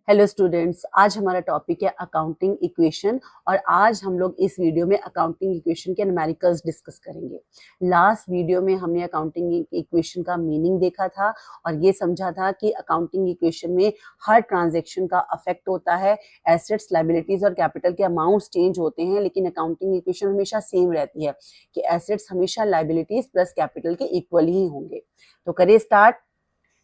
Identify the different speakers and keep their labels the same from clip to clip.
Speaker 1: Hello students, आज हमारा topic है अकाउंटिंग इक्वेशन। और आज हम लोग इस वीडियो में अकाउंटिंग इक्वेशन के न्यूमेरिकल्स डिस्कस करेंगे। लास्ट वीडियो में हमने अकाउंटिंग इक्वेशन का मीनिंग देखा था और ये समझा था कि अकाउंटिंग इक्वेशन में हर ट्रांजैक्शन का अफेक्ट होता है। एसेट्स, लायबिलिटीज और कैपिटल के अमाउंट्स चेंज होते हैं, लेकिन अकाउंटिंग इक्वेशन हमेशा सेम रहती है कि एसेट्स हमेशा लायबिलिटीज प्लस कैपिटल के इक्वल ही होंगे। तो करिए स्टार्ट।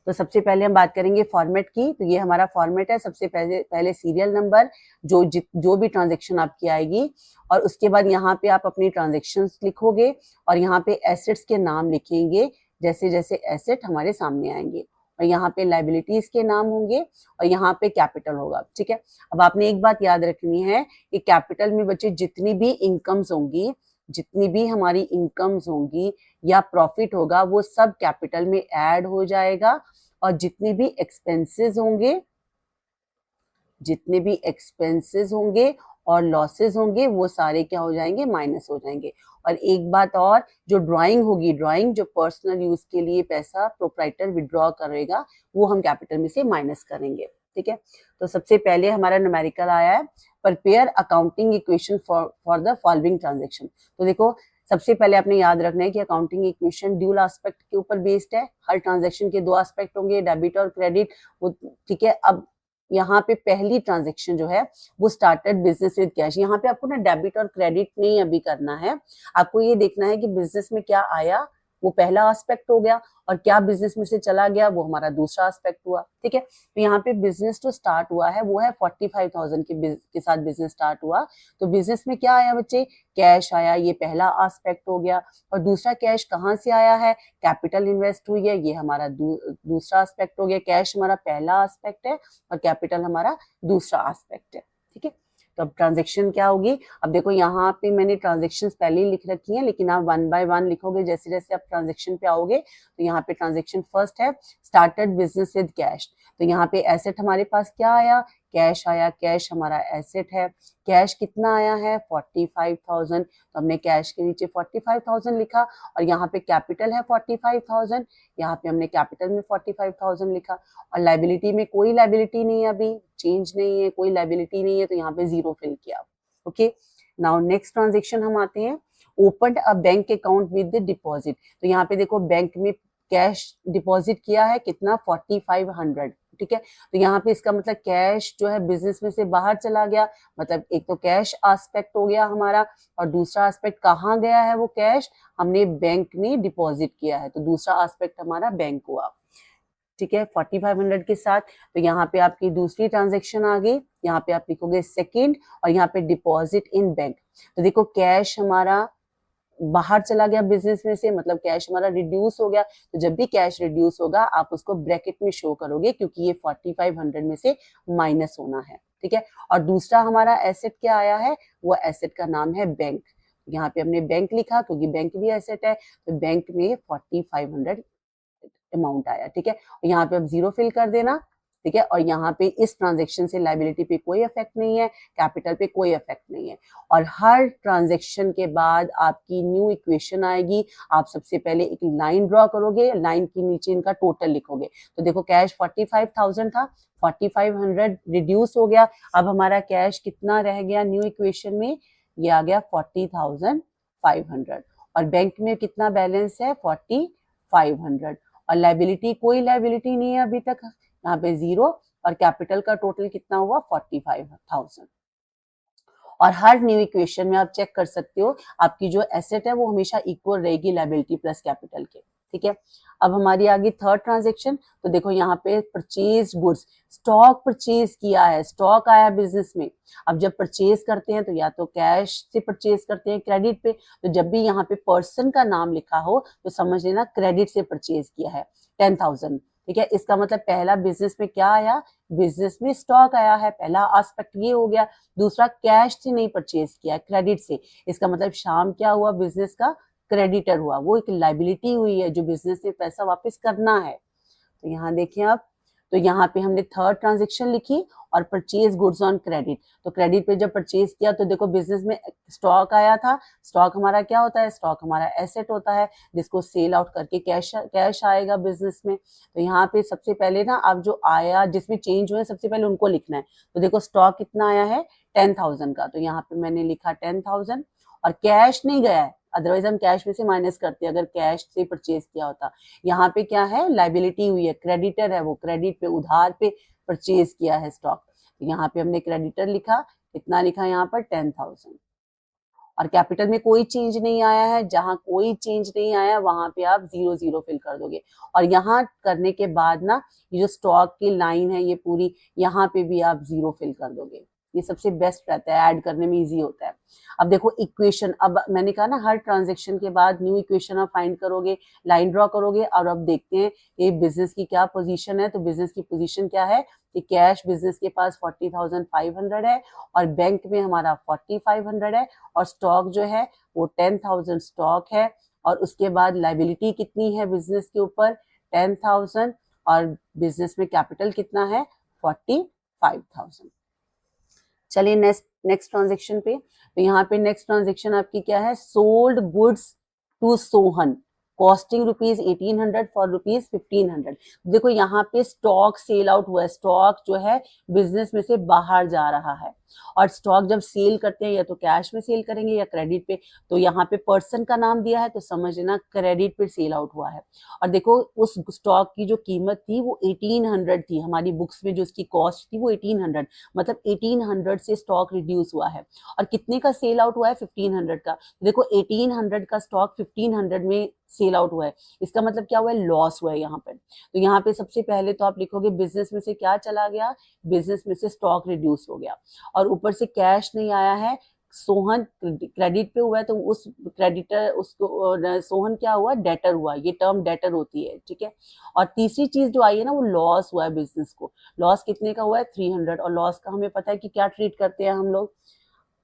Speaker 1: तो सबसे पहले हम बात करेंगे फॉर्मेट की। तो ये हमारा फॉर्मेट है। सबसे पहले सीरियल नंबर, जो भी ट्रांजेक्शन आपकी आएगी, और उसके बाद यहाँ पे आप अपनी ट्रांजेक्शन्स लिखोगे और यहाँ पे एसेट्स के नाम लिखेंगे जैसे जैसे एसेट हमारे सामने आएंगे, और यहाँ पे लाइबिलिटीज के नाम होंगे और यहाँ पे कैपिटल होगा। ठीक है। अब आपने एक बात याद रखनी है कि कैपिटल में बच्चे जितनी भी इनकम्स होंगी, जितनी भी हमारी इनकम्स होंगी या प्रॉफिट होगा, वो सब कैपिटल में ऐड हो जाएगा, और जितने भी एक्सपेंसेस होंगे और लॉसेस होंगे वो सारे क्या हो जाएंगे, माइनस हो जाएंगे। और एक बात और, जो ड्राइंग होगी, ड्राइंग जो पर्सनल यूज के लिए पैसा प्रोप्राइटर विड्रॉ करेगा, वो हम कैपिटल में से माइनस करेंगे। ठीक है। तो सबसे पहले हमारा न्यूमेरिकल आया है, prepare accounting equation for the following transaction. तो देखो, सबसे पहले आपने याद रखना है कि अकाउंटिंग इक्वेशन ड्यूल एस्पेक्ट के ऊपर बेस्ड है। हर ट्रांजैक्शन के दो एस्पेक्ट होंगे, डेबिट और क्रेडिट। वो ठीक है। अब यहाँ पे पहली ट्रांजैक्शन जो है वो स्टार्टेड बिजनेस विद कैश। यहाँ पे आपको ना डेबिट और क्रेडिट नहीं अभी करना है, आपको ये देखना है कि बिजनेस में क्या आया, वो पहला एस्पेक्ट हो गया, और क्या बिजनेस में से चला गया, वो हमारा दूसरा एस्पेक्ट हुआ। ठीक है। तो यहाँ पे बिजनेस जो स्टार्ट हुआ है वो है 45,000 के साथ बिजनेस स्टार्ट हुआ। तो बिजनेस में क्या आया बच्चे, कैश आया, ये पहला एस्पेक्ट हो गया। और दूसरा कैश कहाँ से आया है, कैपिटल इन्वेस्ट हुई है, ये हमारा दूसरा एस्पेक्ट हो गया। कैश हमारा पहला एस्पेक्ट है और कैपिटल हमारा दूसरा एस्पेक्ट है। ठीक है। तो अब ट्रांजेक्शन क्या होगी, अब देखो यहाँ पे मैंने ट्रांजेक्शन पहले ही लिख रखी है, लेकिन आप वन बाय वन लिखोगे जैसे जैसे आप ट्रांजेक्शन पे आओगे। तो यहाँ पे ट्रांजेक्शन फर्स्ट है, स्टार्टेड बिजनेस विद कैश। तो यहाँ पे एसेट हमारे पास क्या आया, कैश आया, कैश हमारा एसेट है। कैश कितना आया है, 45,000। तो हमने कैश के नीचे 45,000 लिखा, और यहाँ पे कैपिटल है 45,000, यहाँ पे हमने कैपिटल में 45,000 लिखा। और लाइबिलिटी में कोई लाइबिलिटी नहीं है, अभी चेंज नहीं है, कोई लाइबिलिटी नहीं है, तो यहाँ पे जीरो फिल किया। ओके। नाउ नेक्स्ट ट्रांजेक्शन हम आते हैं, open a bank account with deposit. तो यहाँ पे देखो, बैंक में कैश डिपॉजिट किया है कितना, 4500। ठीक है। तो यहाँ पे इसका मतलब कैश जो है बिजनेस में से बाहर चला गया, मतलब एक तो कैश एस्पेक्ट हो गया हमारा, और दूसरा एस्पेक्ट कहाँ गया है, वो कैश हमने बैंक में डिपॉजिट किया है, तो दूसरा एस्पेक्ट हमारा बैंक हुआ। ठीक है, 4500 के साथ। तो यहाँ पे आपकी दूसरी ट्रांजेक्शन आ गई, यहाँ पे आप लिखोगे सेकेंड, और यहाँ पे डिपॉजिट इन बैंक। तो देखो, कैश हमारा बाहर चला गया बिजनेस में से, मतलब कैश हमारा रिड्यूस हो गया। तो जब भी कैश रिड्यूस होगा आप उसको ब्रैकेट में शो करोगे, क्योंकि ये 4500 में से माइनस होना है। ठीक है। और दूसरा हमारा एसेट क्या आया है, वो एसेट का नाम है बैंक। यहाँ पे हमने बैंक लिखा क्योंकि बैंक भी एसेट है, तो बैंक में 4500 अमाउंट आया। ठीक है। यहाँ पे अब जीरो फिल कर देना। ठीक है। और यहाँ पे इस ट्रांजेक्शन से लाइबिलिटी पे कोई इफेक्ट नहीं है, कैपिटल पे कोई इफेक्ट नहीं है। और हर ट्रांजेक्शन के बाद आपकी न्यू इक्वेशन आएगी। आप सबसे पहले एक लाइन ड्रॉ करोगे, लाइन के नीचे इनका टोटल लिखोगे। तो देखो, कैश 45,000 था, 4500 रिड्यूस हो गया। अब हमारा कैश कितना रह गया न्यू इक्वेशन में, ये आ गया 40,500। और बैंक में कितना बैलेंस है, 4500। और लाइबिलिटी, कोई लाइबिलिटी नहीं है अभी तक, यहाँ पे जीरो। और कैपिटल का टोटल कितना हुआ, 45,000। और हर न्यू इक्वेशन में आप चेक कर सकते हो, आपकी जो एसेट है वो हमेशा इक्वल रहेगी लाइबिलिटी प्लस कैपिटल के। ठीक है। अब हमारी आ गई थर्ड ट्रांजेक्शन। तो देखो, यहाँ पे परचेज गुड्स, स्टॉक परचेज किया है, स्टॉक आया बिजनेस में। अब जब परचेज करते हैं तो या तो कैश से परचेज करते हैं, क्रेडिट पे। तो जब भी यहाँ पे पर्सन का नाम लिखा हो तो समझ लेना क्रेडिट से परचेज किया है, 10,000। ठीक है। इसका मतलब पहला बिजनेस में क्या आया, बिजनेस में स्टॉक आया है, पहला एस्पेक्ट ये हो गया। दूसरा, कैश से नहीं परचेज किया, क्रेडिट से। इसका मतलब शाम क्या हुआ, बिजनेस का क्रेडिटर हुआ, वो एक लाइबिलिटी हुई है जो बिजनेस से पैसा वापस करना है। तो यहाँ देखें आप, तो यहाँ पे हमने थर्ड ट्रांजेक्शन लिखी और परचेज गुड्स ऑन क्रेडिट। तो क्रेडिट पे जब परचेज किया तो देखो बिजनेस में स्टॉक आया था। स्टॉक हमारा क्या होता है? स्टॉक हमारा एसेट होता है जिसको सेल आउट करके कैश आएगा बिजनेस में। तो यहाँ पे सबसे पहले ना अब जो आया जिसमें चेंज हुए सबसे पहले उनको लिखना है। तो देखो स्टॉक कितना आया है 10,000 का, तो यहाँ पे मैंने लिखा 10,000 और कैश नहीं गया है, अदरवाइज हम कैश में से माइनस करते अगर कैश से परचेज किया होता। यहाँ पे क्या है? लाइबिलिटी हुई है, क्रेडिटर है, वो क्रेडिट पे उधार पे परचेज किया है स्टॉक। तो यहाँ पे हमने क्रेडिटर लिखा, कितना लिखा यहाँ पर 10,000 और कैपिटल में कोई चेंज नहीं आया है। जहां कोई चेंज नहीं आया वहां पे आप 0 0 फिल कर दोगे और यहाँ करने के बाद ना ये जो स्टॉक की लाइन है ये पूरी यहाँ पे भी आप 0 फिल कर दोगे। ये सबसे बेस्ट रहता है, ऐड करने में इजी होता है। अब देखो इक्वेशन, अब मैंने कहा ना हर ट्रांजेक्शन के बाद न्यू इक्वेशन आप फाइंड करोगे, लाइन ड्रॉ करोगे और अब देखते हैं ये बिजनेस की क्या पोजीशन है। तो बिजनेस की पोजीशन क्या है कि कैश बिजनेस के पास 40,500 है और बैंक में हमारा 4,500 है और स्टॉक जो है वो 10,000 स्टॉक है और उसके बाद लाइबिलिटी कितनी है बिजनेस के ऊपर 10,000 और बिजनेस में कैपिटल कितना है 45,000। चलिए नेक्स्ट ट्रांजेक्शन पे। तो यहाँ पे नेक्स्ट ट्रांजेक्शन आपकी क्या है? Sold goods to Sohan costing rupees 1,800 for rupees 1,500। देखो यहाँ पे स्टॉक सेल आउट हुआ है, स्टॉक जो है बिजनेस में से बाहर जा रहा है और स्टॉक जब सेल करते हैं या तो कैश में सेल करेंगे या क्रेडिट पे। तो यहाँ पे पर्सन का नाम दिया है तो समझ लेना क्रेडिट पे सेल आउट हुआ है। और देखो उस स्टॉक की जो कीमत थी वो 1,800 थी, हमारी बुक्स में जो उसकी कॉस्ट थी वो 1,800, मतलब 1,800 से स्टॉक रिड्यूस हुआ है और कितने का सेल आउट हुआ है 1,500 का। देखो 1,800 का स्टॉक 1,500 में सेल आउट हुआ है, इसका मतलब क्या हुआ है? लॉस हुआ है यहाँ पर। तो यहाँ पे सबसे पहले तो आप लिखोगे बिजनेस में से क्या चला गया? बिजनेस में से स्टॉक रिड्यूस हो गया और ऊपर से कैश नहीं आया है। सोहन क्रेडिट पे हुआ है तो उस क्रेडिटर उसको सोहन क्या हुआ? डेटर हुआ, ये टर्म डेटर होती है, ठीक है। और तीसरी चीज जो आई है ना वो लॉस हुआ है बिजनेस को। लॉस कितने का हुआ है? 300 और लॉस का हमें पता है कि क्या ट्रीट करते हैं हम लोग।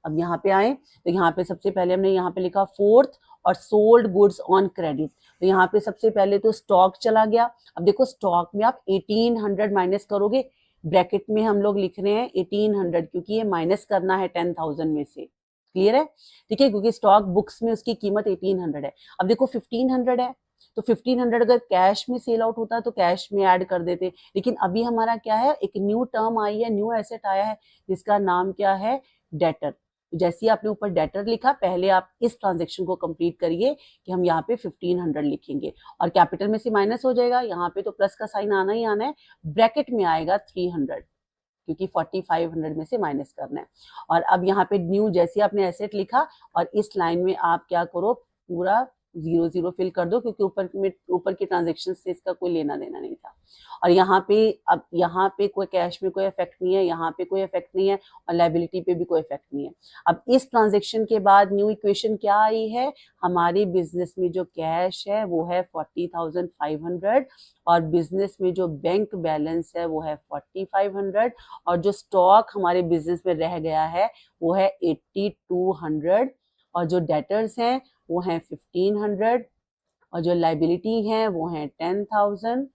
Speaker 1: अब यहाँ पे आए तो यहाँ पे सबसे पहले हमने यहाँ पे लिखा फोर्थ और सोल्ड गुड्स ऑन क्रेडिट। तो यहाँ पे सबसे पहले तो स्टॉक चला गया। अब देखो स्टॉक में आप 1,800 माइनस करोगे, ब्रैकेट में हम लोग लिख रहे हैं 1,800 क्योंकि ये माइनस करना है 10,000 में से। क्लियर है? ठीक है, क्योंकि स्टॉक बुक्स में उसकी कीमत 1,800 है। अब देखो 1,500 है तो 1,500 अगर कैश में सेल आउट होता तो कैश में ऐड कर देते, लेकिन अभी हमारा क्या है? एक न्यू टर्म आई है, न्यू एसेट आया है जिसका नाम क्या है? डेटर। जैसे ही आपने ऊपर डेटर लिखा, पहले आप इस ट्रांजेक्शन को कंप्लीट करिए कि हम यहाँ पे 1,500 लिखेंगे और कैपिटल में से माइनस हो जाएगा, यहाँ पे तो प्लस का साइन आना ही आना है, ब्रैकेट में आएगा 300 क्योंकि 4,500 में से माइनस करना है। और अब यहाँ पे न्यू जैसे आपने एसेट लिखा और इस लाइन में आप क्या करो? पूरा 0 0 फिल कर दो क्योंकि ऊपर की ट्रांजेक्शन से इसका कोई लेना देना नहीं था। और यहाँ पे अब यहाँ पे कोई कैश में कोई इफेक्ट नहीं है, यहाँ पे कोई इफेक्ट नहीं है और लाइबिलिटी पे भी कोई इफेक्ट नहीं है। अब इस ट्रांजेक्शन के बाद न्यू इक्वेशन क्या आई है? हमारी बिजनेस में जो कैश है वो है 40,500 और बिजनेस में जो बैंक बैलेंस है वो है 4,500 और जो स्टॉक हमारे बिजनेस में रह गया है वो है 8,200 और जो डेटर्स हैं वो हैं 1,500 और जो लाइबिलिटी है वो है 10,000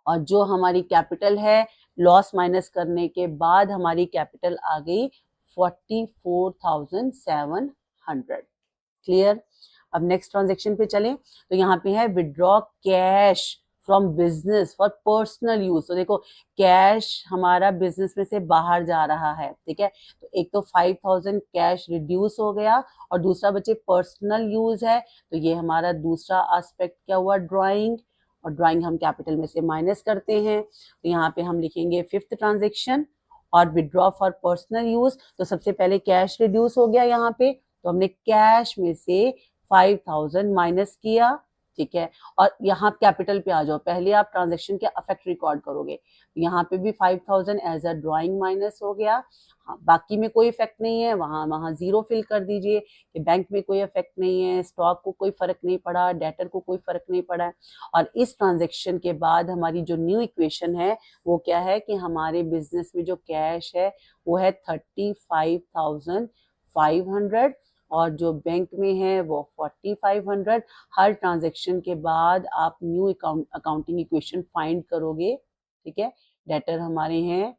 Speaker 1: और जो हमारी कैपिटल है लॉस माइनस करने के बाद हमारी कैपिटल आ गई 44,700। क्लियर? अब नेक्स्ट ट्रांजेक्शन पे चलें तो यहाँ पे है withdraw cash from business for personal use. तो देखो कैश हमारा बिजनेस में से बाहर जा रहा है, ठीक है। तो एक तो 5,000 कैश रिड्यूस हो गया और दूसरा बचे पर्सनल यूज है, तो ये हमारा दूसरा एस्पेक्ट क्या हुआ? ड्राइंग। और ड्राइंग हम कैपिटल में से माइनस करते हैं, तो यहाँ पे हम लिखेंगे फिफ्थ ट्रांजेक्शन और विड्रॉ फॉर पर्सनल यूज। तो सबसे पहले कैश रिड्यूस हो गया यहाँ पे, तो हमने कैश में से 5,000 माइनस किया, ठीक है। और यहाँ कैपिटल पे आ जाओ, पहले आप ट्रांजेक्शन के अफेक्ट रिकॉर्ड करोगे। यहाँ पे भी 5,000 एज अ ड्राइंग माइनस हो गया। हाँ, बाकी में कोई इफेक्ट नहीं है, वहां 0 फिल कर दीजिए कि बैंक में कोई इफेक्ट नहीं है, स्टॉक को कोई फर्क नहीं पड़ा, डेटर को कोई फर्क नहीं पड़ा है। और इस ट्रांजेक्शन के बाद हमारी जो न्यू इक्वेशन है वो क्या है कि हमारे बिजनेस में जो कैश है वो है 35,500 और जो बैंक में है वो 4,500। हर ट्रांजेक्शन के बाद आप न्यू अकाउंटिंग इक्वेशन फाइंड करोगे ठीक है। डेटर हमारे हैं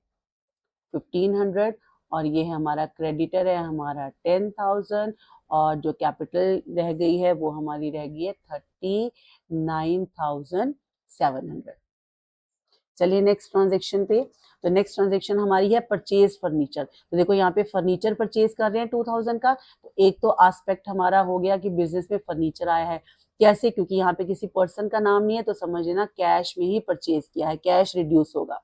Speaker 1: 1500 और ये है हमारा क्रेडिटर है हमारा 10,000 और जो कैपिटल रह गई है वो हमारी रह गई है 39,700। चलिए नेक्स्ट ट्रांजेक्शन पे। तो नेक्स्ट ट्रांजेक्शन हमारी है परचेज फर्नीचर। तो देखो यहाँ पे फर्नीचर परचेज कर रहे हैं 2000 का। तो एक तो एस्पेक्ट हमारा हो गया कि बिजनेस में फर्नीचर आया है। कैसे? क्योंकि यहाँ पे किसी पर्सन का नाम नहीं है तो समझ लेना कैश में ही परचेज किया है, कैश रिड्यूस होगा।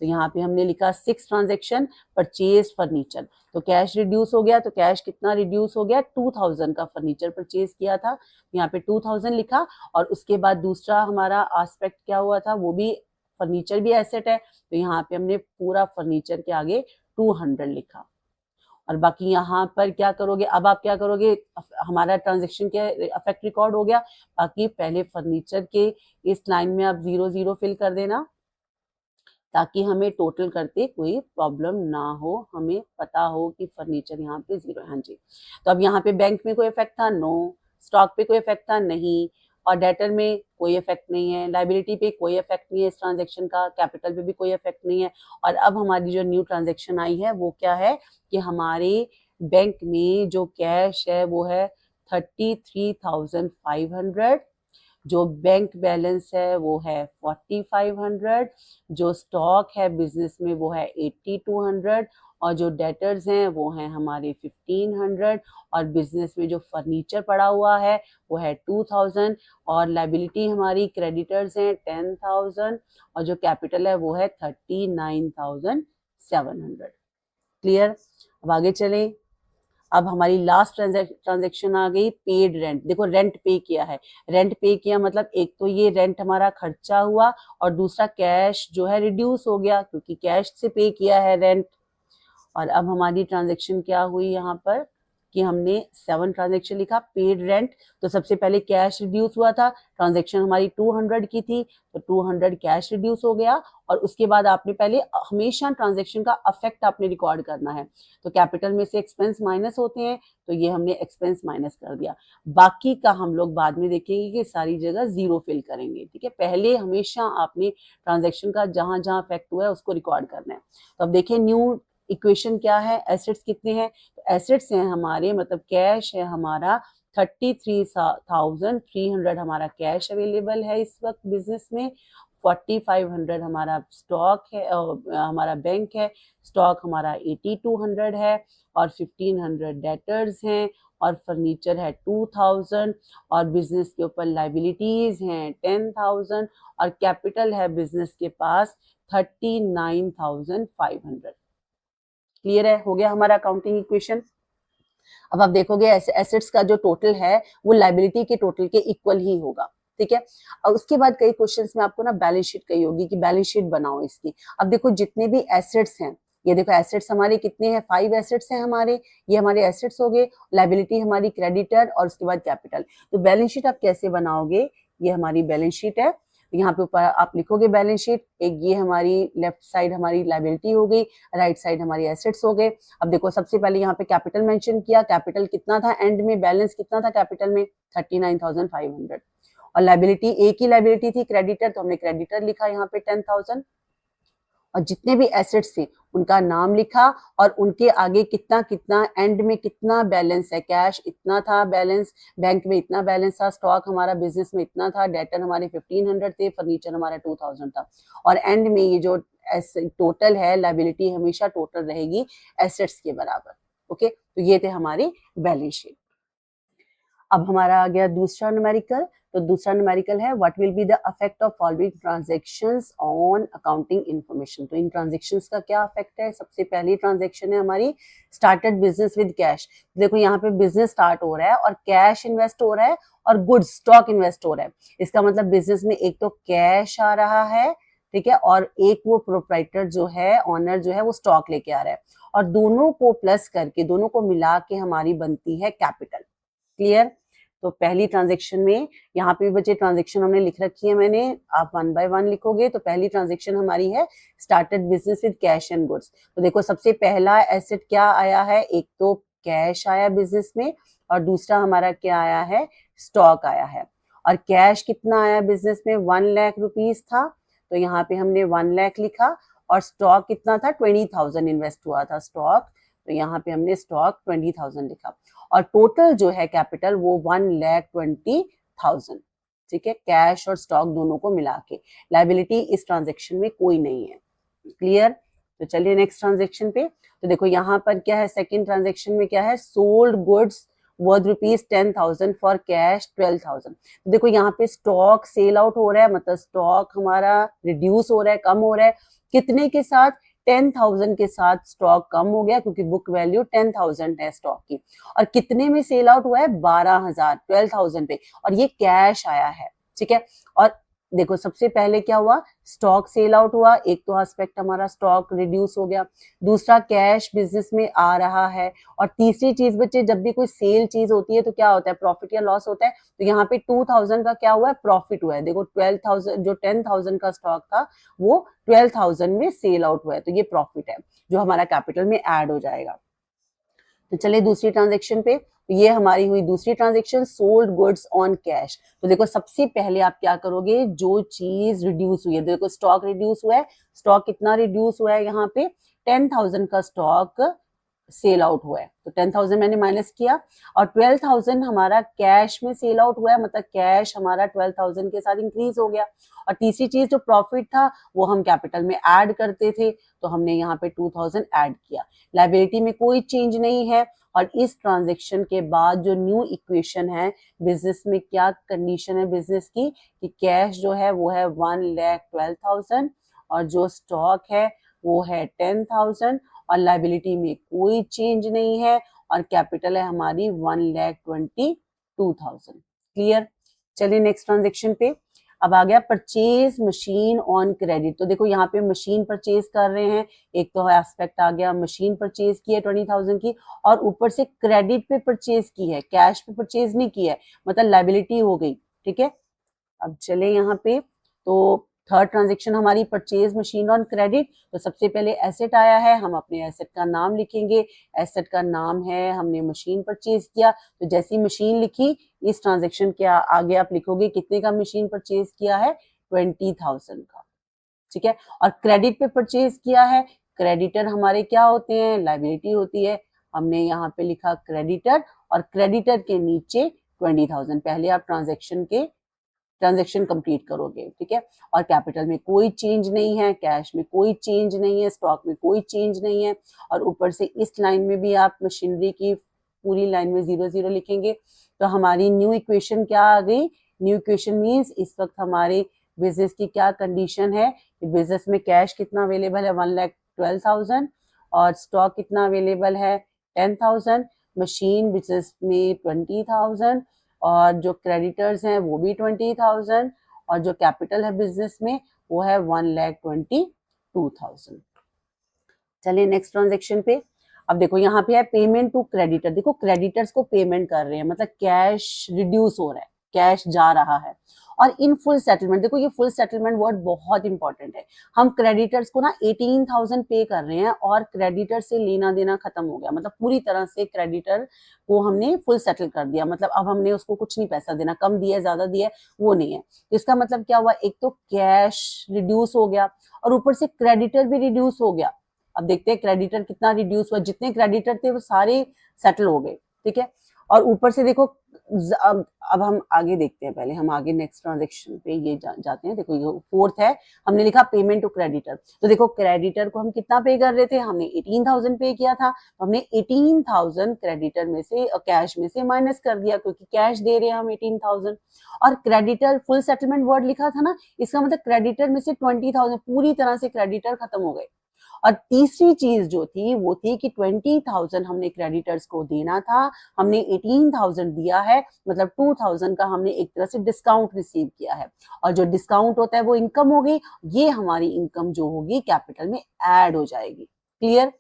Speaker 1: तो यहाँ पे हमने लिखा 6 ट्रांजेक्शन परचेज फर्नीचर। तो कैश रिड्यूस हो गया। तो कैश कितना रिड्यूस हो गया? 2000 का फर्नीचर परचेज किया था, यहाँ पे 2000 लिखा। और उसके बाद दूसरा हमारा एस्पेक्ट क्या हुआ था? वो भी फर्नीचर भी एसेट है, तो यहाँ पे हमने पूरा फर्नीचर के आगे 200 लिखा। और बाकी यहाँ पर क्या करोगे? अब आप क्या करोगे? हमारा ट्रांजेक्शन के अफेक्ट रिकॉर्ड हो गया। बाकी पहले फर्नीचर के इस लाइन में आप 0 फिल कर देना, ताकि हमें टोटल करते कोई प्रॉब्लम ना हो, हमें पता हो कि फर्नीचर यहाँ पे 0 है। हाँ जी। तो अब यहाँ पे बैंक में कोई इफेक्ट था? नो। स्टॉक पे कोई इफेक्ट था? नहीं। और डेटर में कोई इफेक्ट नहीं है। लाइबिलिटी पे कोई इफेक्ट नहीं है इस ट्रांजेक्शन का। कैपिटल पे भी कोई इफेक्ट नहीं है। और अब हमारी जो न्यू ट्रांजेक्शन आई है वो क्या है कि हमारे बैंक में जो कैश है वो है 33,500। जो बैंक बैलेंस है वो है 4500। जो स्टॉक है बिजनेस में वो है 8200। और जो डेटर्स हैं वो हैं हमारे 1500। और बिजनेस में जो फर्नीचर पड़ा हुआ है वो है 2000। और लाइबिलिटी हमारी क्रेडिटर्स हैं 10,000। और जो कैपिटल है वो है 39,700। क्लियर? अब आगे चलें। अब हमारी लास्ट ट्रांजेक्शन आ गई पेड रेंट। देखो रेंट पे किया है। रेंट पे किया मतलब एक तो ये रेंट हमारा खर्चा हुआ और दूसरा कैश जो है रिड्यूस हो गया क्योंकि कैश से पे किया है रेंट। और अब हमारी ट्रांजेक्शन क्या हुई यहाँ पर कि हमने 7 ट्रांजेक्शन लिखा पेड रेंट। तो सबसे पहले कैश रिड्यूस हुआ था। ट्रांजेक्शन हमारी 200 की थी तो 200 कैश रिड्यूस हो गया। और उसके बाद आपने पहले हमेशा ट्रांजेक्शन का अफेक्ट आपने रिकॉर्ड करना है। तो कैपिटल में से एक्सपेंस माइनस होते हैं तो ये हमने एक्सपेंस माइनस कर दिया। बाकी का हम लोग बाद में देखेंगे कि सारी जगह 0 फिल करेंगे। ठीक है, पहले हमेशा आपने ट्रांजेक्शन का जहां जहां अफेक्ट हुआ है उसको रिकॉर्ड करना है। तो अब देखिए न्यू इक्वेशन क्या है? एसेट्स कितने हैं? तो एसेट्स हैं हमारे मतलब कैश है हमारा 33,300 हमारा कैश अवेलेबल है इस वक्त बिजनेस में। 4500 हमारा स्टॉक है, हमारा बैंक है। स्टॉक हमारा 8200 है। और 1500 डेटर्स हैं। और फर्नीचर है 2000। और बिजनेस के ऊपर लाइबिलिटीज हैं 10,000। और कैपिटल है बिजनेस के पास 39,500। क्लियर है? हो गया हमारा अकाउंटिंग इक्वेशन। अब आप देखोगे एसेट्स का जो टोटल है वो लाइबिलिटी के टोटल के इक्वल ही होगा। ठीक है। और उसके बाद कई क्वेश्चंस में आपको ना बैलेंस शीट कही होगी कि बैलेंस शीट बनाओ इसकी। अब देखो जितने भी एसेट्स हैं, ये देखो एसेट्स हमारे कितने हैं? 5 एसेट्स हैं हमारे। ये हमारे एसेट्स हो गए। लाइबिलिटी हमारी क्रेडिटर और उसके बाद कैपिटल। तो बैलेंस शीट आप कैसे बनाओगे? ये हमारी बैलेंस शीट है। यहाँ पे ऊपर आप लिखोगे बैलेंस शीट। एक ये हमारी लेफ्ट साइड हमारी लाइबिलिटी हो गई, राइट साइड हमारी एसेट्स हो गए। अब देखो सबसे पहले यहाँ पे कैपिटल मेंशन किया। कैपिटल कितना था? एंड में बैलेंस कितना था कैपिटल में? 39,500। और लाइबिलिटी एक ही लाइबिलिटी थी क्रेडिटर, तो हमने क्रेडिटर लिखा यहाँ पे 10,000। और जितने भी एसेट्स थे उनका नाम लिखा और उनके आगे कितना कितना एंड में कितना बैलेंस है। कैश इतना था बैलेंस, बैंक में इतना बैलेंस था, स्टॉक हमारा बिजनेस में इतना था, डेटर हमारे 1500 थे, फर्नीचर हमारा 2000 था। और एंड में ये जो टोटल है लाइबिलिटी हमेशा टोटल रहेगी एसेट्स के बराबर। ओके, तो ये थे हमारी बैलेंस शीट। अब हमारा आ गया दूसरा न्यूमेरिकल। तो दूसरा न्यूमेरिकल है what will be the effect of following transactions on accounting information. तो इन ट्रांजैक्शंस का क्या इफेक्ट है? सबसे पहली ट्रांजैक्शन है हमारी स्टार्टेड बिजनेस विद कैश। देखो यहाँ पे बिजनेस स्टार्ट हो रहा है और कैश इन्वेस्ट हो रहा है और गुड्स स्टॉक इन्वेस्ट हो रहा है। इसका मतलब बिजनेस में एक तो कैश आ रहा है, ठीक है, और एक वो प्रोप्राइटर जो है, ऑनर जो है, वो स्टॉक लेके आ रहा है। और दोनों को प्लस करके, दोनों को मिला के हमारी बनती है कैपिटल। क्लियर? तो पहली ट्रांजैक्शन में यहाँ पे भी बच्चे ट्रांजैक्शन हमने लिख रखी है मैंने, आप 1 बाय 1 लिखोगे। तो पहली ट्रांजैक्शन हमारी है started business with cash and goods. तो देखो सबसे पहला एसेट क्या आया है? एक तो कैश आया बिजनेस में और दूसरा हमारा क्या आया है? स्टॉक आया है। और कैश कितना आया बिजनेस में? 1 लाख रुपीज था। तो यहाँ पे हमने 1 लाख लिखा और स्टॉक कितना था 20,000 इन्वेस्ट हुआ था स्टॉक, तो यहाँ पे हमने स्टॉक 20,000 लिखा और टोटल जो है कैपिटल वो 1,20,000, ठीक है, कैश और स्टॉक दोनों को मिला के। लायबिलिटी इस ट्रांजेक्शन में कोई नहीं है, क्लियर। तो चलिए नेक्स्ट ट्रांजेक्शन पे। तो देखो यहाँ पर क्या है, सेकंड ट्रांजेक्शन में क्या है, sold goods worth ₹10,000 for cash 12,000। तो देखो यहाँ पे स्टॉक सेल आउट हो रहा है, मतलब स्टॉक हमारा रिड्यूस हो रहा है, कम हो रहा है, कितने के साथ, 10,000 के साथ स्टॉक कम हो गया क्योंकि बुक वैल्यू 10,000 है स्टॉक की। और कितने में सेल आउट हुआ है, 12,000, 12,000 पे, और ये कैश आया है, ठीक है। और देखो सबसे पहले क्या हुआ, स्टॉक सेल आउट हुआ, एक तो एस्पेक्ट हमारा स्टॉक रिड्यूस हो गया, दूसरा कैश बिजनेस में आ रहा है, और तीसरी चीज बच्चे, जब भी कोई सेल चीज होती है तो क्या होता है, प्रॉफिट या लॉस होता है। तो यहाँ पे 2,000 का क्या हुआ है, प्रॉफिट हुआ है। देखो 12,000 जो 10,000 का स्टॉक था वो 12,000 में सेल आउट हुआ है, तो ये प्रॉफिट है जो हमारा कैपिटल में ऐड हो जाएगा। तो चलिए दूसरी ट्रांजेक्शन पे। ये हमारी हुई दूसरी transaction, sold goods on cash. तो देखो सबसे पहले आप क्या करोगे, जो चीज रिड्यूस हुई है, देखो स्टॉक रिड्यूस हुआ है, स्टॉक कितना रिड्यूस हुआ है, यहाँ पे 10,000 का स्टॉक सेल आउट हुआ है, तो 10,000 मैंने माइनस किया, और 12,000 हमारा कैश में सेल आउट हुआ है, मतलब कैश हमारा 12,000 के साथ इंक्रीज हो गया। और तीसरी चीज जो प्रॉफिट था वो हम कैपिटल में ऐड करते थे, तो हमने यहाँ पे 2,000 ऐड किया। लायबिलिटी में कोई चेंज नहीं है। और इस ट्रांजेक्शन के बाद जो न्यू इक्वेशन है, बिजनेस में क्या कंडीशन है बिजनेस की, कि कैश जो है वो है 1,12,000 और जो स्टॉक है वो है 10,000, और लायबिलिटी में कोई चेंज नहीं है, और कैपिटल है हमारी 1,22,000, क्लियर। चलिए नेक्स्ट ट्रांजेक्शन पे। अब आ गया परचेज मशीन ऑन क्रेडिट। तो देखो यहाँ पे मशीन परचेज कर रहे हैं, एक तो एस्पेक्ट आ गया, मशीन परचेज की है 20,000 की, और ऊपर से क्रेडिट पे परचेज की है, कैश पे परचेज नहीं की है, मतलब लायबिलिटी हो गई, ठीक है। अब चले यहाँ पे, तो थर्ड ट्रांजेक्शन हमारी परचेज मशीन ऑन क्रेडिट। तो सबसे पहले एसेट आया है, हम अपने एसेट का नाम लिखेंगे, एसेट का नाम है, हमने मशीन परचेज किया, तो जैसी मशीन लिखी, इस ट्रांजेक्शन के आगे आप लिखोगे कितने का मशीन परचेज किया है, 20,000 का, ठीक है। और क्रेडिट पे परचेज किया है, क्रेडिटर हमारे क्या होते हैं, लायबिलिटी होती है, हमने यहाँ पे लिखा क्रेडिटर, और क्रेडिटर के नीचे 20,000, पहले आप ट्रांजेक्शन कंप्लीट करोगे, ठीक है। और कैपिटल में कोई चेंज नहीं है, कैश में कोई चेंज नहीं है, स्टॉक में कोई चेंज नहीं है, और ऊपर से इस लाइन में भी आप मशीनरी की पूरी लाइन में 0 लिखेंगे। तो हमारी न्यू इक्वेशन क्या आ गई, न्यू इक्वेशन मीन्स इस वक्त हमारे बिजनेस की क्या कंडीशन है, कि बिजनेस में कैश कितना अवेलेबल है, 1,12,000, और स्टॉक कितना अवेलेबल है, 10,000, मशीन बिजनेस में 20,000, और जो क्रेडिटर्स हैं वो भी 20,000, और जो कैपिटल है बिजनेस में वो है 1,22,000। चलिए नेक्स्ट ट्रांजेक्शन पे। अब देखो यहाँ पे है पेमेंट टू क्रेडिटर। देखो क्रेडिटर्स को पेमेंट कर रहे हैं, मतलब कैश रिड्यूस हो रहा है, कैश जा रहा है। और इन फुल सेटलमेंट, देखो ये फुल सेटलमेंट वर्ड बहुत इंपॉर्टेंट है। हम क्रेडिटर्स को ना 18,000 पे कर रहे हैं, और क्रेडिटर से लेना देना खत्म हो गया, मतलब पूरी तरह से क्रेडिटर को हमने फुल सेटल कर दिया, मतलब अब हमने उसको कुछ नहीं पैसा देना, कम दिया ज्यादा दिया वो नहीं है। तो इसका मतलब क्या हुआ, एक तो कैश रिड्यूस हो गया, और ऊपर से क्रेडिटर भी रिड्यूस हो गया। अब देखते हैं क्रेडिटर कितना रिड्यूस हुआ, जितने क्रेडिटर थे वो सारे सेटल हो गए, ठीक है। और ऊपर से देखो अब हम आगे देखते हैं, पहले हम आगे नेक्स्ट ट्रांजेक्शन पे ये जाते हैं। देखो ये फोर्थ है, हमने लिखा पेमेंट टू क्रेडिटर। तो देखो क्रेडिटर को हम कितना पे कर रहे थे, हमने 18,000 पे किया था, तो हमने 18,000 क्रेडिटर में से कैश में से माइनस कर दिया, क्योंकि कैश दे रहे हैं हम 18,000। और क्रेडिटर फुल सेटलमेंट वर्ड लिखा था ना, इसका मतलब क्रेडिटर में से 20,000 पूरी तरह से क्रेडिटर खत्म हो गए। और तीसरी चीज जो थी वो थी कि 20,000 हमने क्रेडिटर्स को देना था, हमने 18,000 दिया है, मतलब 2,000 का हमने एक तरह से डिस्काउंट रिसीव किया है, और जो डिस्काउंट होता है वो इनकम होगी, ये हमारी इनकम जो होगी कैपिटल में ऐड हो जाएगी, क्लियर।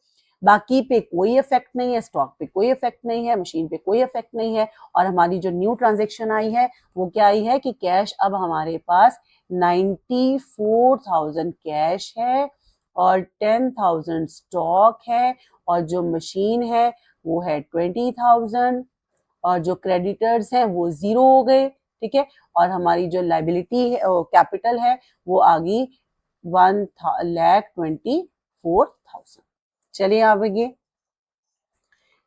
Speaker 1: बाकी पे कोई इफेक्ट नहीं है, स्टॉक पे कोई इफेक्ट नहीं है, मशीन पे कोई इफेक्ट नहीं है। और हमारी जो न्यू ट्रांजेक्शन आई है वो क्या आई है, कि कैश अब हमारे पास 94,000 कैश है, और 10,000 स्टॉक है, और जो मशीन है वो है 20,000, और जो क्रेडिटर्स हैं वो 0 हो गए, ठीक है। और हमारी जो लायबिलिटी है कैपिटल है वो आ गई 1,24,000। चलिए आगे।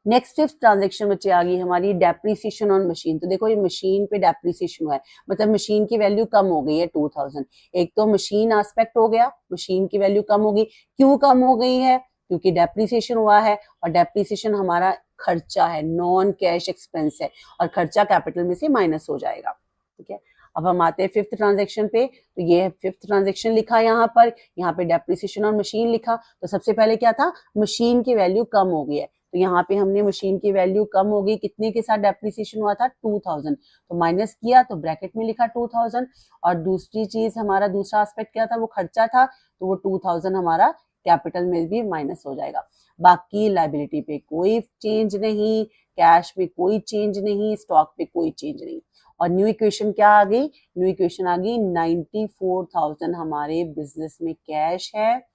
Speaker 1: नेक्स्ट फिफ्थ ट्रांजेक्शन बच्चे आ गई हमारी डेप्रीसिएशन ऑन मशीन। तो देखो ये मशीन पे डेप्रीसिएशन हुआ है, मतलब मशीन की वैल्यू कम हो गई है 2000। एक तो मशीन एस्पेक्ट हो गया, मशीन की वैल्यू कम हो गई। क्यों कम हो गई है? क्योंकि डेप्रीसिएशन हुआ है, और डेप्रीसिएशन हमारा खर्चा है, नॉन कैश एक्सपेंस है, और खर्चा कैपिटल में से माइनस हो जाएगा। ठीक है, अब हम आते हैं फिफ्थ ट्रांजेक्शन पे। तो ये फिफ्थ ट्रांजेक्शन लिखा यहाँ पे डेप्रीसिएशन ऑन मशीन लिखा। तो सबसे पहले क्या था, मशीन की वैल्यू कम हो गई है, तो यहाँ पे हमने मशीन की वैल्यू कम हो गई, कितने के साथ डेप्रिसिएशन हुआ था, 2000। तो माइनस किया तो ब्रैकेट में लिखा 2000। और दूसरी चीज हमारा दूसरा एस्पेक्ट क्या था, वो खर्चा था, तो वो 2000 हमारा कैपिटल में भी माइनस हो जाएगा। बाकी लायबिलिटी पे कोई चेंज नहीं, कैश में कोई चेंज नहीं, स्टॉक पे कोई चेंज नहीं। और न्यू इक्वेशन क्या आ गई, न्यू इक्वेशन आ गई 94,000 हमारे बिजनेस में कैश है,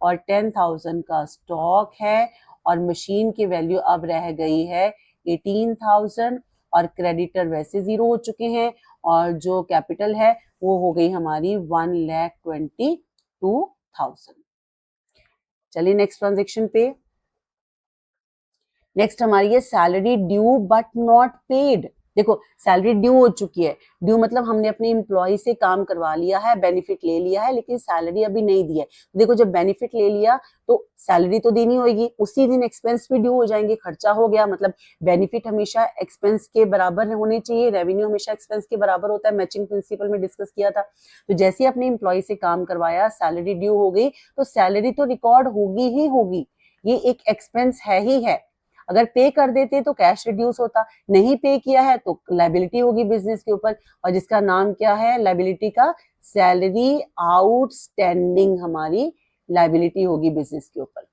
Speaker 1: और 10,000 का स्टॉक है, और मशीन की वैल्यू अब रह गई है 18,000, और क्रेडिटर वैसे जीरो हो चुके हैं, और जो कैपिटल है वो हो गई हमारी 1,22,000। चलिए नेक्स्ट ट्रांजेक्शन पे। नेक्स्ट हमारी है salary due but not paid. देखो सैलरी ड्यू हो चुकी है, ड्यू मतलब हमने अपने एम्प्लॉय से काम करवा लिया है, बेनिफिट ले लिया है, लेकिन सैलरी अभी नहीं दी है। देखो जब बेनिफिट ले लिया तो सैलरी तो देनी होगी, उसी दिन एक्सपेंस भी ड्यू हो जाएंगे, खर्चा हो गया। मतलब बेनिफिट हमेशा एक्सपेंस के बराबर होने चाहिए, रेवेन्यू हमेशा एक्सपेंस के बराबर होता है, मैचिंग प्रिंसिपल में डिस्कस किया था। तो जैसे ही अपने एम्प्लॉय से काम करवाया, सैलरी ड्यू हो गई, तो सैलरी तो रिकॉर्ड होगी ही होगी, ये एक एक्सपेंस है ही है। अगर पे कर देते तो कैश रिड्यूस होता, नहीं पे किया है तो लायबिलिटी होगी बिजनेस के ऊपर, और जिसका नाम क्या है लायबिलिटी का, सैलरी आउटस्टैंडिंग हमारी लायबिलिटी होगी बिजनेस के ऊपर।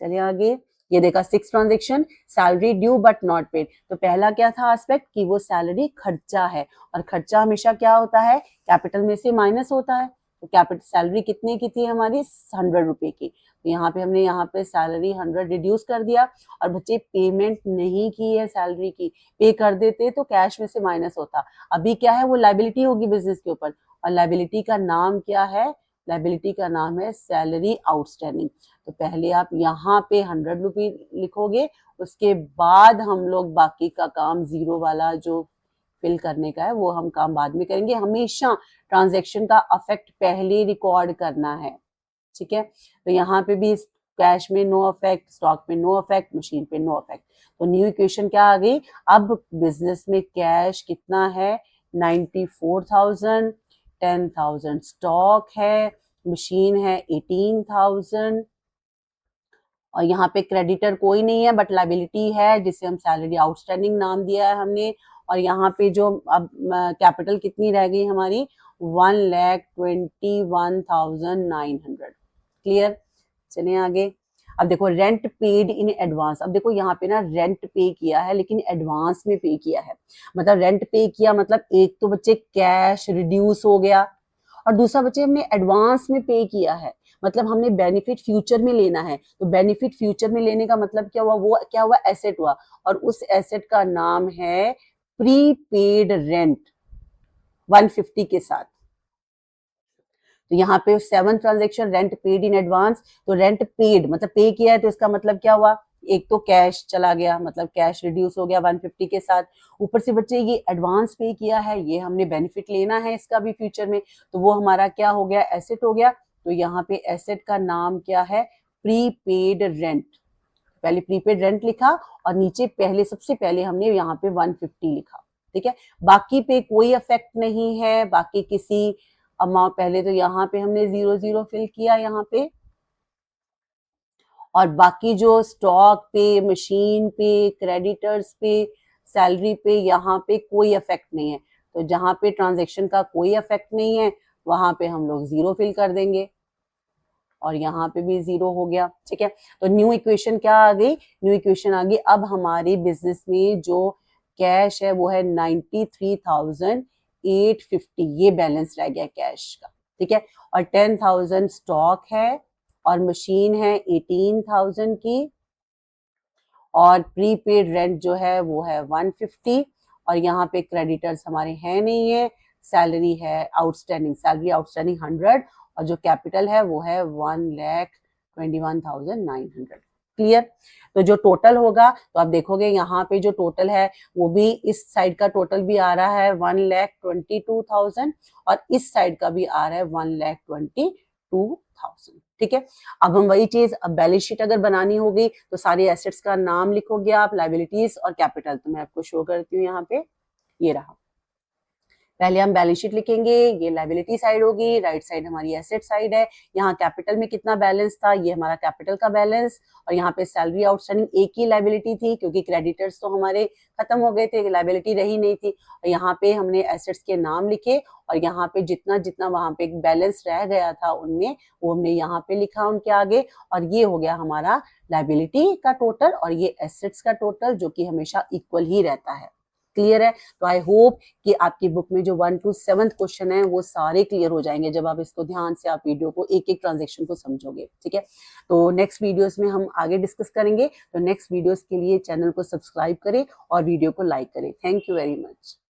Speaker 1: चलिए आगे। ये देखा six transaction, salary due but not paid. तो पहला क्या था एस्पेक्ट कि वो सैलरी खर्चा है, और खर्चा हमेशा क्या होता है, कैपिटल में से माइनस होता है। तो कैपिटल सैलरी कितने की थी हमारी, 100 रुपए की। तो यहाँ पे हमने यहाँ पे सैलरी 100 रिड्यूस कर दिया, और बच्चे पेमेंट नहीं की है सैलरी की, पे कर देते तो कैश में से माइनस होता। अभी क्या है, वो लायबिलिटी होगी बिजनेस के ऊपर, और लायबिलिटी का नाम क्या है, लायबिलिटी का नाम है सैलरी आउटस्टैंडिंग। तो पहले आप यहाँ पे 100 रुपये लिखोगे, उसके बाद हम लोग बाकी का काम जीरो वाला जो फिल करने का है वो हम काम बाद में करेंगे। हमेशा ट्रांजैक्शन का अफेक्ट पहले रिकॉर्ड करना है, ठीक है। तो यहाँ पे भी कैश में नो अफेक्ट, स्टॉक में नो अफेक्ट, मशीन पे नो अफेक्ट। तो न्यू इक्वेशन क्या आ गई, अब बिजनेस में कैश कितना है, 94,000, 10,000 स्टॉक है, मशीन है 18,000, और यहाँ पे क्रेडिटर कोई नहीं है बट लायबिलिटी है, जिसे हम सैलरी आउटस्टैंडिंग नाम दिया है हमने। और यहाँ पे जो अब कैपिटल कितनी रह गई हमारी, 1,21,900। क्लियर, चलिए आगे। अब देखो रेंट पेड इन एडवांस। अब देखो यहाँ पे ना रेंट पे किया है, लेकिन एडवांस में पे किया है। मतलब रेंट पे किया मतलब एक तो बच्चे कैश रिड्यूस हो गया, और दूसरा बच्चे हमने एडवांस में पे किया है, मतलब हमने बेनिफिट फ्यूचर में लेना है। तो बेनिफिट फ्यूचर में लेने का मतलब क्या हुआ, वो क्या हुआ, एसेट हुआ, और उस एसेट का नाम है प्रीपेड रेंट 150 के साथ। तो यहाँ पे 7 transaction rent paid in advance. तो रेंट पेड मतलब पे किया है, तो इसका मतलब क्या हुआ, एक तो कैश चला गया, मतलब कैश रिड्यूस हो गया 150 के साथ। ऊपर से बच्चे ये एडवांस पे किया है, ये हमने बेनिफिट लेना है इसका भी फ्यूचर में, तो वो हमारा क्या हो गया, एसेट हो गया। तो यहाँ पे एसेट का नाम क्या है, प्रीपेड रेंट। पहले प्रीपेड रेंट लिखा, और नीचे पहले सबसे पहले हमने यहाँ पे 150 लिखा, ठीक है। बाकी पे कोई इफेक्ट नहीं है, बाकी किसी अमाउंट, पहले तो यहाँ पे हमने 00 फिल किया यहाँ पे, और बाकी जो स्टॉक पे, मशीन पे, क्रेडिटर्स पे, सैलरी पे, यहाँ पे कोई इफेक्ट नहीं है। तो जहाँ पे ट्रांजेक्शन का कोई इफेक्ट नहीं है वहां पे हम लोग 0 फिल कर देंगे, और यहाँ पे भी 0 हो गया, ठीक है। तो न्यू इक्वेशन क्या आ गई, न्यू इक्वेशन आ गई, अब हमारे बिजनेस में जो कैश है वो है 93,850, ये बैलेंस रह गया कैश का, ठीक है। और 10,000 स्टॉक है, और मशीन है 18,000 की, और प्रीपेड रेंट जो है वो है 150, और यहाँ पे क्रेडिटर्स हमारे हैं नहीं है, सैलरी है आउटस्टैंडिंग, सैलरी आउटस्टैंडिंग 100, और जो कैपिटल है वो है 1,21,900। क्लियर। तो जो टोटल होगा तो आप देखोगे यहाँ पे जो टोटल है वो भी इस साइड का टोटल भी आ रहा है 1,22,000 और इस साइड का भी आ रहा है 1,22,000। ठीक है। अब हम वही चीज, अब बैलेंस शीट अगर बनानी होगी तो सारे एसेट्स का नाम लिखोगे आप, लाइबिलिटीज और कैपिटल। तो मैं आपको शो करती हूँ यहाँ पे, ये रहा। पहले हम बैलेंस शीट लिखेंगे, ये लाइबिलिटी साइड होगी, राइट साइड हमारी एसेट साइड है। यहाँ कैपिटल में कितना बैलेंस था, ये हमारा कैपिटल का बैलेंस, और यहाँ पे सैलरी आउटस्टैंडिंग एक ही लाइबिलिटी थी क्योंकि क्रेडिटर्स तो हमारे खत्म हो गए थे, लाइबिलिटी रही नहीं थी। और यहाँ पे हमने एसेट्स के नाम लिखे और यहाँ पे जितना जितना वहां पे बैलेंस रह गया था उनमें वो हमने यहाँ पे लिखा उनके आगे, और ये हो गया हमारा लाइबिलिटी का टोटल और ये एसेट्स का टोटल, जो कि हमेशा इक्वल ही रहता है। क्लियर है। तो आई होप कि आपकी बुक में जो 1 to 7 क्वेश्चन है वो सारे क्लियर हो जाएंगे जब आप इसको ध्यान से आप वीडियो को एक एक ट्रांजेक्शन को समझोगे। ठीक है। तो नेक्स्ट वीडियोस में हम आगे डिस्कस करेंगे। तो नेक्स्ट वीडियोस के लिए चैनल को सब्सक्राइब करें और वीडियो को लाइक करें। Thank you very much.